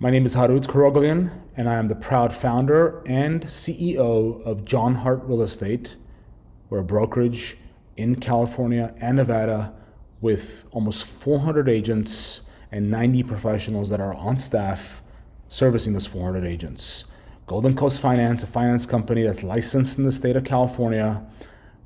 My name is Harut Kuroglian, and I am the proud founder and CEO of John Hart Real Estate. We're a brokerage in California and Nevada with almost 400 agents and 90 professionals that are on staff servicing those 400 agents. Golden Coast Finance, a finance company that's licensed in the state of California,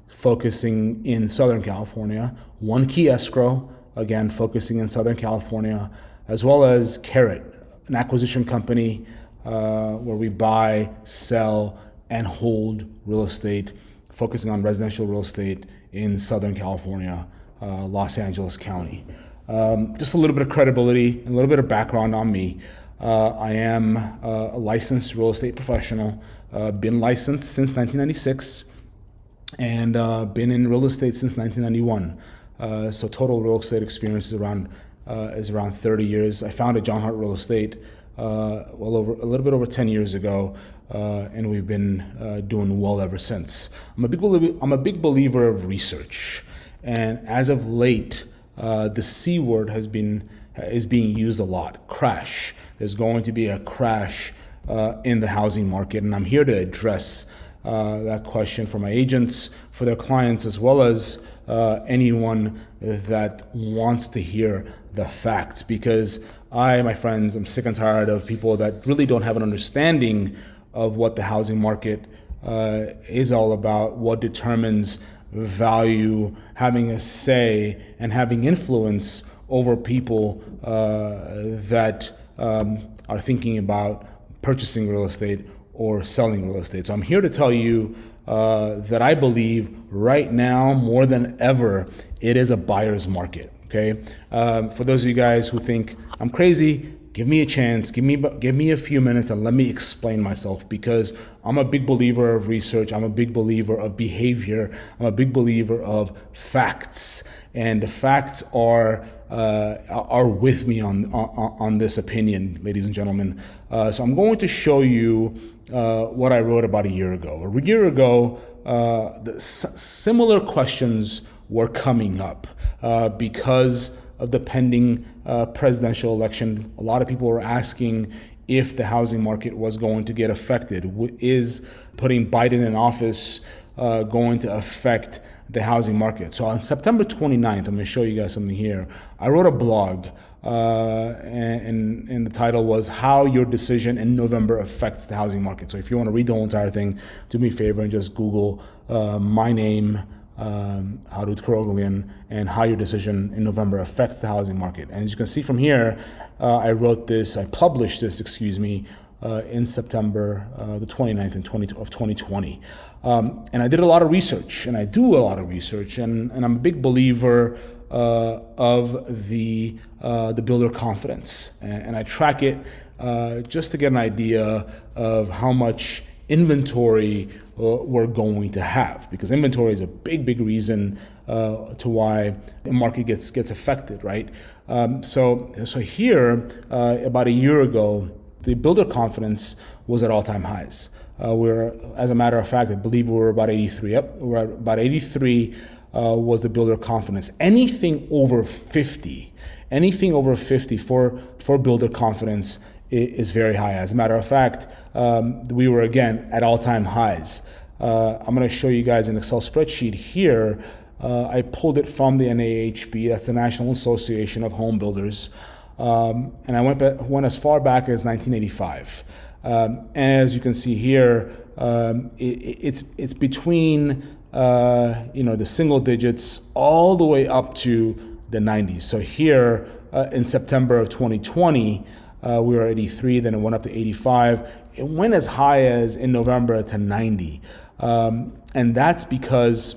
focusing in Southern California. One Key Escrow, again, focusing in Southern California, as well as Carrot, an acquisition company where we buy, sell, and hold real estate, focusing on residential real estate in Southern California, Los Angeles County. Just a little bit of credibility, a little bit of background on me. I am a licensed real estate professional, been licensed since 1996, and been in real estate since 1991. So total real estate experience is around 30 years. I founded John Hart Real Estate a little bit over 10 years ago, and we've been doing well ever since. I'm a big believer of research, and as of late, the C word is being used a lot. Crash. There's going to be a crash in the housing market, and I'm here to address that question for my agents, for their clients, as well as anyone that wants to hear the facts. Because my friends, I'm sick and tired of people that really don't have an understanding of what the housing market is all about, what determines value, having a say, and having influence over people that are thinking about purchasing real estate or selling real estate. So I'm here to tell you that I believe right now, more than ever, it is a buyer's market. Okay. For those of you guys who think I'm crazy, give me a chance, give me a few minutes and let me explain myself, because I'm a big believer of research. I'm a big believer of behavior. I'm a big believer of facts, and the facts are with me on this opinion, ladies and gentlemen. So I'm going to show you what I wrote about a year ago. A year ago, similar questions were coming up because of the pending presidential election. A lot of people were asking if the housing market was going to get affected. Is putting Biden in office going to affect the housing market? So on September 29th, I'm going to show you guys something here. I wrote a blog, and the title was How Your Decision in November Affects the Housing Market. So if you want to read the whole entire thing, do me a favor and just Google my name, Harut Kuroglian, and how your decision in November affects the housing market. And as you can see from here, I published this, in September the 29th of 2020. And I did a lot of research, and I do a lot of research, and I'm a big believer of the builder confidence. And I track it just to get an idea of how much inventory we're going to have, because inventory is a big reason to why the market gets affected, right? So here, about a year ago, the builder confidence was at all-time highs. As a matter of fact, I believe we were about 83. Yep, we're at about 83 was the builder confidence. Anything over 50 for builder confidence is very high. As a matter of fact, we were again at all-time highs. I'm going to show you guys an Excel spreadsheet here. I pulled it from the NAHB, that's the National Association of Home Builders, and I went as far back as 1985. And as you can see here, it's between the single digits all the way up to the 90s. So here in September of 2020. We were at 83, then it went up to 85. It went as high as in November to 90. And that's because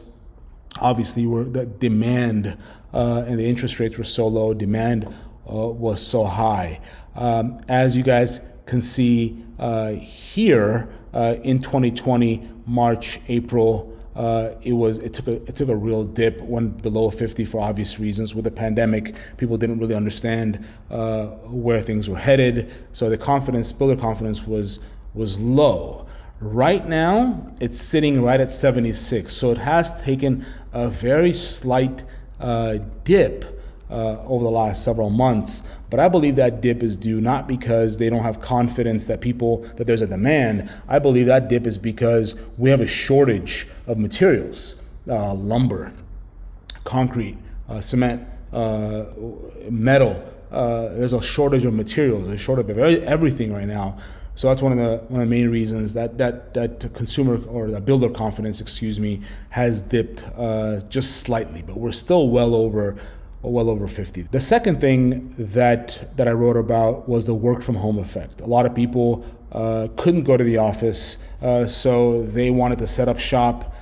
obviously the demand and the interest rates were so low, demand was so high. As you guys can see here in 2020, March, April, it took a real dip, went below 50 for obvious reasons. With the pandemic, people didn't really understand where things were headed, so the builder confidence was low. Right now, it's sitting right at 76, so it has taken a very slight dip over the last several months. But I believe that dip is due not because they don't have confidence that there's a demand. I believe that dip is because we have a shortage of materials, lumber, concrete, cement, metal. There's a shortage of materials, a shortage of everything right now. So that's one of the main reasons that consumer or the builder confidence, has dipped just slightly, but we're still well over 50. The second thing that I wrote about was the work from home effect. A lot of people couldn't go to the office, so they wanted to set up shop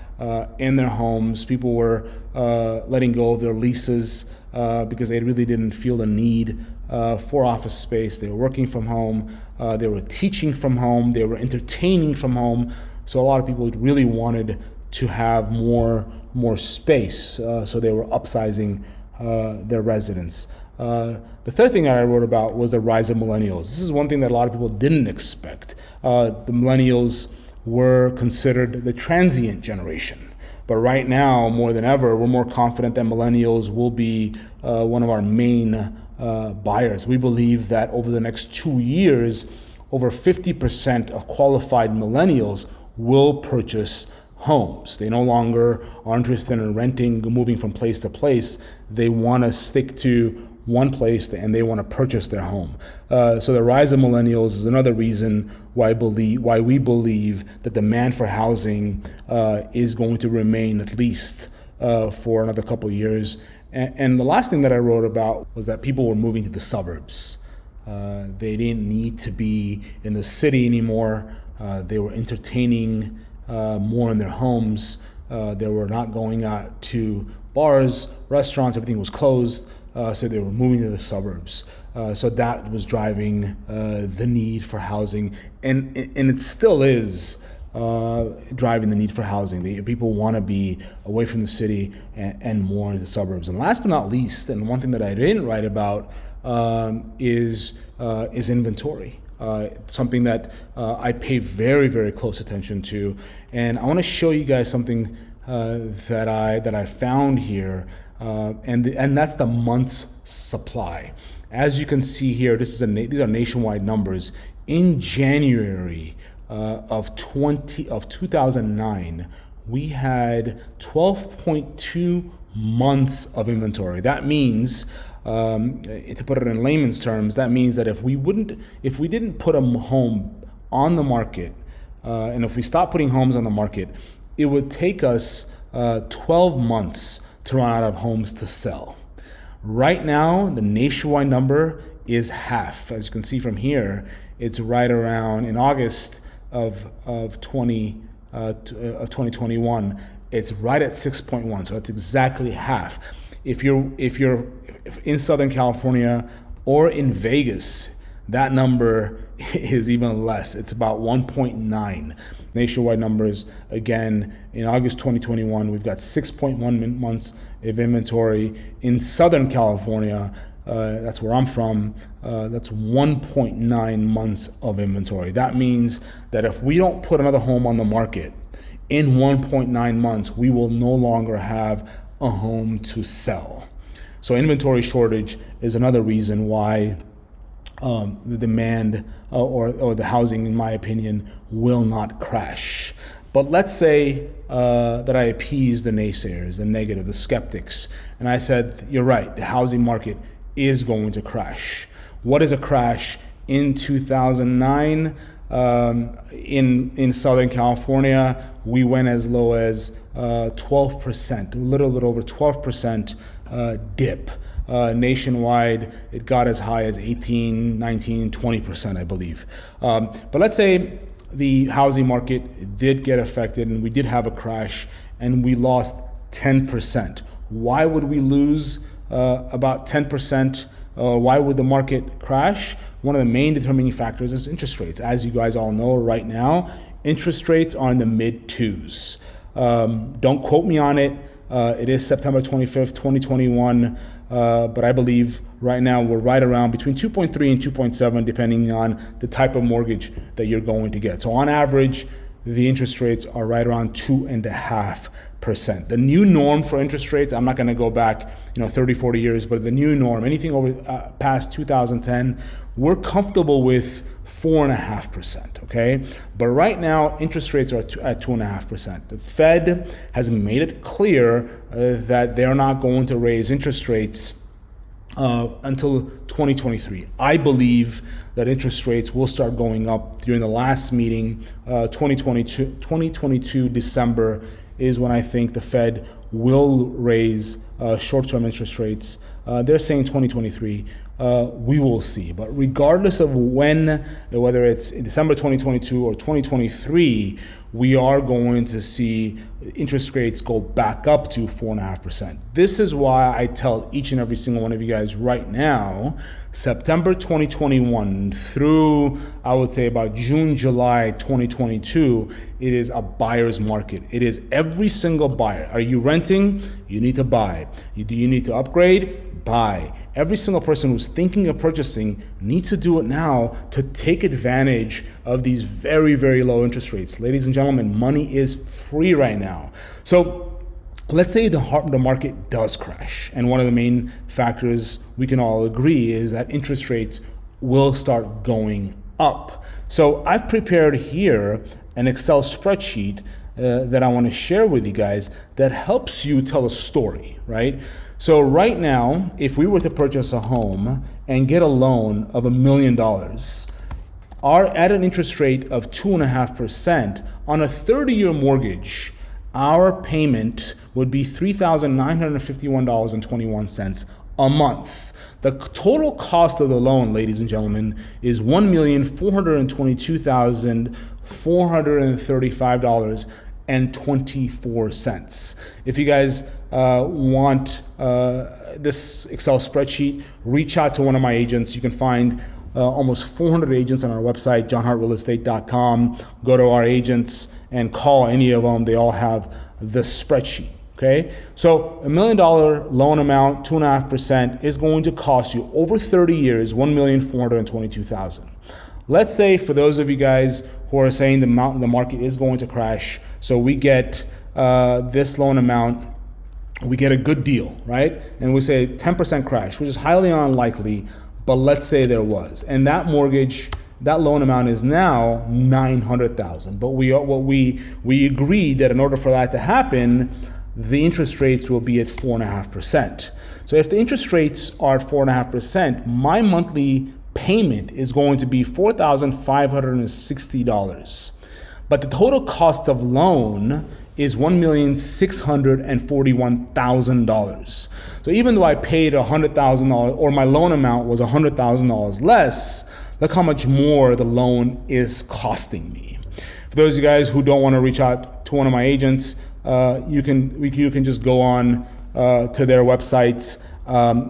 in their homes. People were letting go of their leases because they really didn't feel the need for office space. They were working from home. They were teaching from home. They were entertaining from home. So a lot of people really wanted to have more space. So they were upsizing their residence. The third thing that I wrote about was the rise of millennials. This is one thing that a lot of people didn't expect. The millennials were considered the transient generation. But right now, more than ever, we're more confident that millennials will be one of our main buyers. We believe that over the next 2 years, over 50% of qualified millennials will purchase homes. They no longer are interested in renting, moving from place to place. They want to stick to one place and they want to purchase their home. So the rise of millennials is another reason why we believe that demand for housing is going to remain at least for another couple of years. And the last thing that I wrote about was that people were moving to the suburbs. They didn't need to be in the city anymore. They were entertaining more in their homes. They were not going out to bars, restaurants, everything was closed. So they were moving to the suburbs. So that was driving the need for housing. And it still is driving the need for housing. People want to be away from the city and more in the suburbs. And last but not least, and one thing that I didn't write about is inventory. Something that I pay very, very close attention to. And I want to show you guys something that I found here. And that's the month's supply. As you can see here, these are nationwide numbers. In January of 2009, we had 12.2 months of inventory. That means, to put it in layman's terms, that means that if we didn't put a home on the market, and if we stopped putting homes on the market, it would take us 12 months to run out of homes to sell. Right now, the nationwide number is half. As you can see from here, it's right around in August of 2021. It's right at 6.1, so that's exactly half. If you're in Southern California or in Vegas, that number is even less. It's about 1.9. Nationwide numbers, again, in August 2021, we've got 6.1 months of inventory. In Southern California, that's where I'm from, that's 1.9 months of inventory. That means that if we don't put another home on the market in 1.9 months, we will no longer have a home to sell. So inventory shortage is another reason why the demand or the housing, in my opinion, will not crash. But let's say that I appease the naysayers, the negative, the skeptics, and I said, you're right, the housing market is going to crash. What is a crash? In 2009, in Southern California, we went as low as 12%, a little bit over 12% dip. Nationwide, it got as high as 18, 19, 20%, I believe. But let's say the housing market did get affected and we did have a crash and we lost 10%. Why would we lose about 10%? Why would the market crash? One of the main determining factors is interest rates. As you guys all know right now, interest rates are in the mid twos. Don't quote me on it. It is September 25th, 2021. But I believe right now we're right around between 2.3 and 2.7, depending on the type of mortgage that you're going to get. So on average, the interest rates are right around 2.5%. The new norm for interest rates, I'm not going to go back 30, 40 years, but the new norm, anything over past 2010, we're comfortable with 4.5%, okay? But right now, interest rates are at 2.5%. The Fed has made it clear that they're not going to raise interest rates until 2023. I believe that interest rates will start going up during the last meeting. 2022 December is when I think the Fed will raise short-term interest rates. They're saying 2023. We will see. But regardless of when, whether it's in December 2022 or 2023, we are going to see interest rates go back up to 4.5%. This is why I tell each and every single one of you guys right now, September 2021 through, I would say, about June, July 2022, it is a buyer's market. It is every single buyer. Are you renting? You need to buy. Do you need to upgrade? Buy. Every single person who's thinking of purchasing needs to do it now to take advantage of these very, very low interest rates. Ladies and gentlemen, money is free right now. So let's say the market does crash. And one of the main factors we can all agree is that interest rates will start going up. So I've prepared here an Excel spreadsheet that I want to share with you guys that helps you tell a story, right? So right now, if we were to purchase a home and get a loan of $1 million, at an interest rate of 2.5% on a 30-year mortgage, our payment would be $3,951.21 a month. The total cost of the loan, ladies and gentlemen, is $1,422,435.24. If you guys want this Excel spreadsheet, reach out to one of my agents. You can find almost 400 agents on our website, johnhartrealestate.com. Go to our agents and call any of them. They all have the spreadsheet. Okay, so $1 million loan amount, 2.5%, is going to cost you over 30 years, $1,422,000. Let's say for those of you guys who are saying the market is going to crash, so we get this loan amount, we get a good deal, right? And we say 10% crash, which is highly unlikely, but let's say there was. And that mortgage, that loan amount is now $900,000. But we agreed that in order for that to happen, the interest rates will be at 4.5%. So if the interest rates are at 4.5%, my monthly payment is going to be $4,560. But the total cost of loan is $1,641,000. So even though I paid $100,000 or my loan amount was $100,000 less, look how much more the loan is costing me. For those of you guys who don't want to reach out to one of my agents, you can just go on to their websites.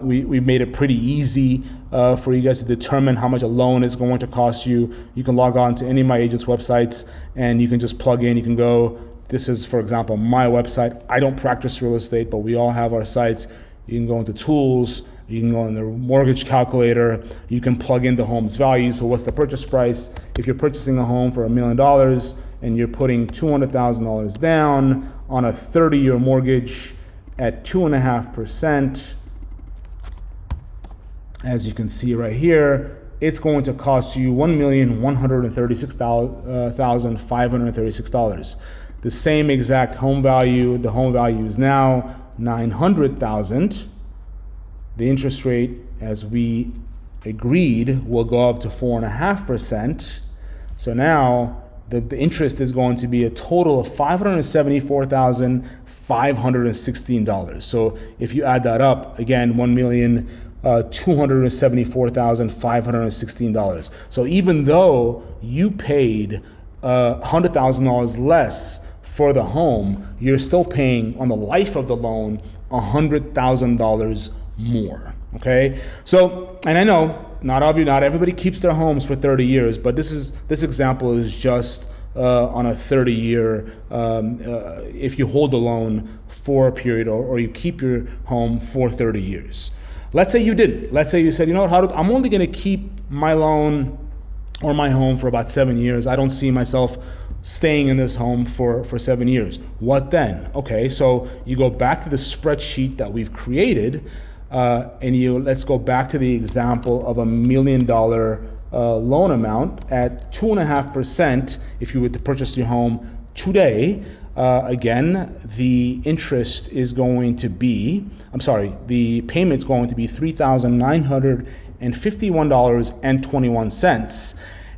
We've made it pretty easy for you guys to determine how much a loan is going to cost you. You can log on to any of my agents' websites and you can just plug in. You can go, this is, for example, my website. I don't practice real estate, but we all have our sites. You can go into tools. You can go in the mortgage calculator. You can plug in the home's value. So what's the purchase price? If you're purchasing a home for $1 million and you're putting $200,000 down on a 30-year mortgage at 2.5%, as you can see right here, it's going to cost you $1,136,536. The same exact home value. The home value is now $900,000. The interest rate, as we agreed, will go up to 4.5%. So now the interest is going to be a total of $574,516. So if you add that up, again, $1,274,516. So even though you paid $100,000 less for the home, you're still paying on the life of the loan $100,000 more. Okay, so, and I know not everybody keeps their homes for 30 years, but this example is just on a 30-year. If you hold the loan for a period, or you keep your home for 30 years. Let's say you didn't. Let's say you said, you know what, I'm only going to keep my loan or my home for about 7 years. I don't see myself staying in this home for 7 years. What then? Okay, so you go back to the spreadsheet that we've created, and let's go back to the example of $1 million loan amount at 2.5%. If you were to purchase your home today, again, the interest is going to be, the payment's going to be $3,951.21.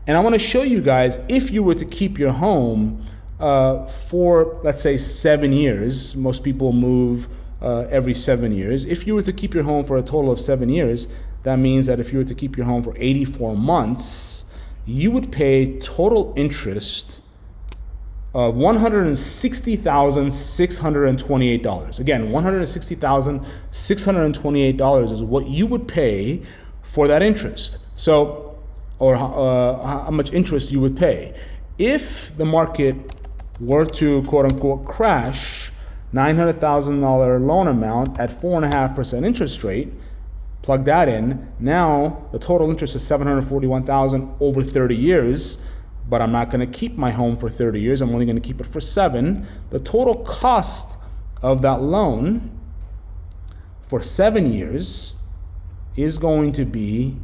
And I want to show you guys, if you were to keep your home for, let's say, 7 years, most people move every 7 years. If you were to keep your home for a total of 7 years, that means that if you were to keep your home for 84 months, you would pay total interest of $160,628. Again, $160,628 is what you would pay for that interest. So, or how much interest you would pay. If the market were to, quote unquote, crash, $900,000 loan amount at 4.5% interest rate, plug that in. Now the total interest is $741,000 over 30 years. But I'm not going to keep my home for 30 years. I'm only going to keep it for 7. The total cost of that loan for 7 years is going to be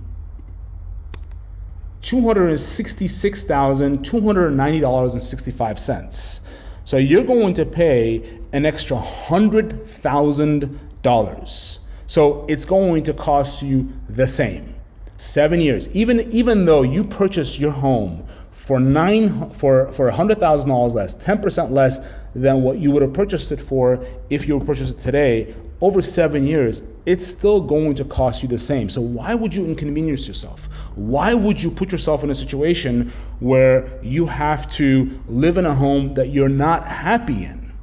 $266,290.65. So you're going to pay an extra $100,000. So it's going to cost you the same. 7 years. Even though you purchased your home for $100,000 less, 10% less than what you would have purchased it for if you would purchase it today, over 7 years, it's still going to cost you the same. So why would you inconvenience yourself? Why would you put yourself in a situation where you have to live in a home that you're not happy in?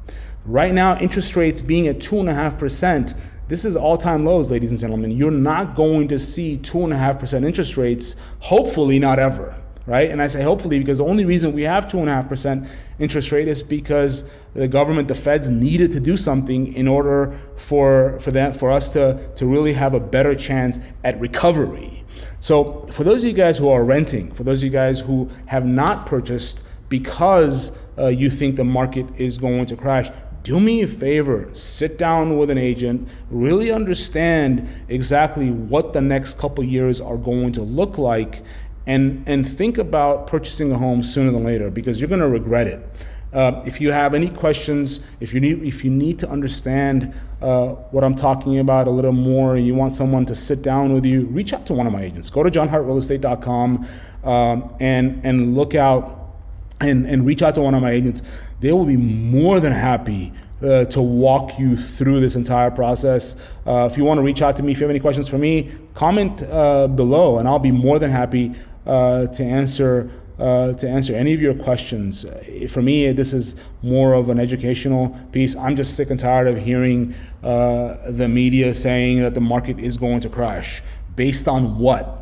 Right now, interest rates being at 2.5%, this is all-time lows, ladies and gentlemen. You're not going to see 2.5% interest rates, hopefully not ever, right? And I say hopefully because the only reason we have 2.5% interest rate is because the government, the feds, needed to do something in order for us to really have a better chance at recovery. So for those of you guys who are renting, for those of you guys who have not purchased because you think the market is going to crash, do me a favor, sit down with an agent, really understand exactly what the next couple years are going to look like, and think about purchasing a home sooner than later, because you're going to regret it. If you have any questions, if you need to understand what I'm talking about a little more, and you want someone to sit down with you, reach out to one of my agents. Go to johnhartrealestate.com and look out and reach out to one of my agents. They will be more than happy to walk you through this entire process. If you want to reach out to me, if you have any questions for me, comment below, and I'll be more than happy to answer any of your questions. For me, this is more of an educational piece. I'm just sick and tired of hearing the media saying that the market is going to crash. Based on what?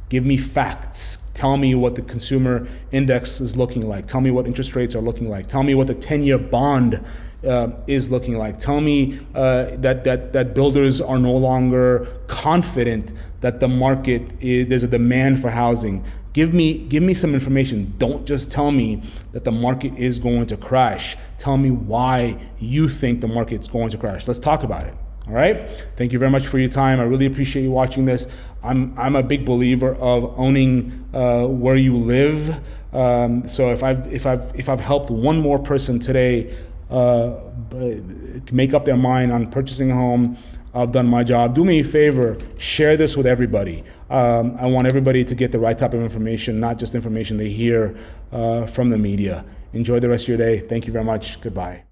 Give me facts. Tell me what the consumer index is looking like. Tell me what interest rates are looking like. Tell me what the 10-year bond is looking like. Tell me that builders are no longer confident that the market there's a demand for housing. Give me some information. Don't just tell me that the market is going to crash. Tell me why you think the market's going to crash. Let's talk about it. All right. Thank you very much for your time. I really appreciate you watching this. I'm a big believer of owning where you live. So if I've helped one more person today make up their mind on purchasing a home, I've done my job. Do me a favor, share this with everybody. I want everybody to get the right type of information, not just information they hear from the media. Enjoy the rest of your day. Thank you very much. Goodbye.